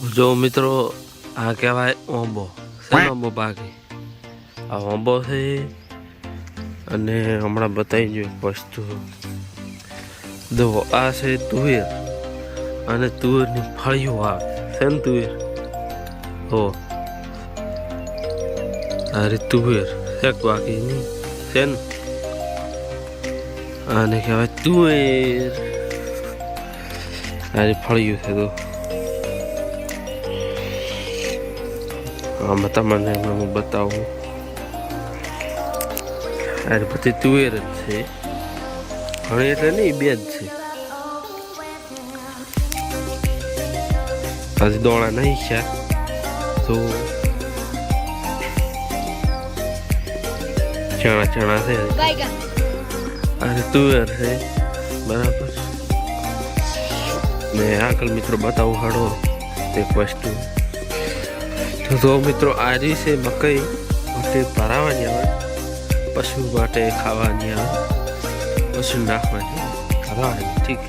જો મિત્રો આ કહેવાય ઓંબો શેનો ઓંબો બાકી આ ઓંબો છે અને હમણાં બતાવી જો વસ્તુ દો આ છે તુવેર અને તુવેરની ફળીઓ આવે છે ને તુવેર હો અરે તુવેર એક બાકી નહીં છે ને આને કહેવાય તુવેર અરે ફળિયું છે તો આમાં તમને હું બતાવું અરે બધી તુવેર જ છે ઘણી એટલે નહીં બે જ છે હજી દોણા નહીં છે તો ચણા ચણા છે અરે તુવેર છે બરાબર ને આગળ મિત્રો બતાવું હાડો એક વસ્તુ તો મિત્રો આ રહી છે મકઈ માટે ભરાવાની આવે પશુ માટે ખાવાની આવે પશુ નાખવાની ભરાવાની ઠીક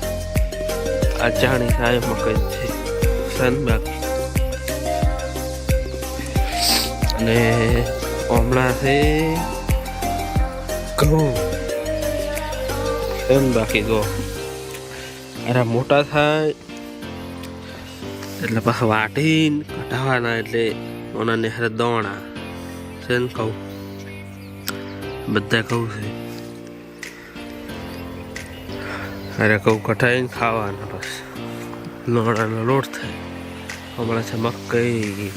આ જાણી થાય મકઈ છે સન બાકી અને હમણાં છે ઘઉં સન બાકી તો અરે મોટા થાય એટલે પાછા વાટીને કઢાવાના એટલે ઓના નેહરે દોણા છે ને કહું બધા કહું છે અરે કહું કઢાઈને ખાવાના બસ નોણાનો લોટ થાય હમણાં છે મકઈ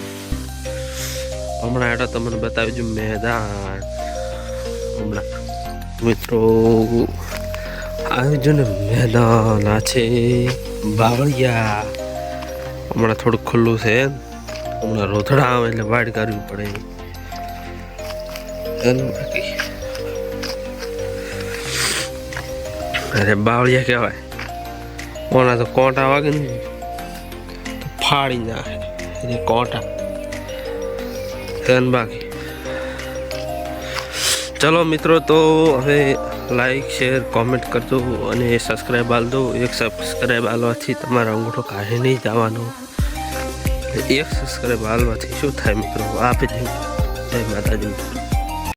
હમણાં એટલે તમને બતાવી દઉં મેદાન હમણાં મિત્રો આવ્યું ને મેદાન આ છે બાવળિયા હમણાં થોડુંક ખુલ્લું છે હમણાં રોથડા આવે એટલે વાડ કરવી પડે બાકી અરે બાવળિયા કહેવાય ઓના તો કોંટા વાગે ને તો ફાડી નાખે એટલે કોંટા બાકી ચલો મિત્રો તો હવે લાઈક શેર કોમેન્ટ કરજો અને સબસ્ક્રાઈબ આલ દો એક સબસ્ક્રાઈબ આલવાથી તમારો અંગૂઠો કાઢી નહીં જવાનો એક સબસ્ક્રાઈબ આલવાથી શું થાય મિત્રો આપી દઉં જય માતાજી મિત્રો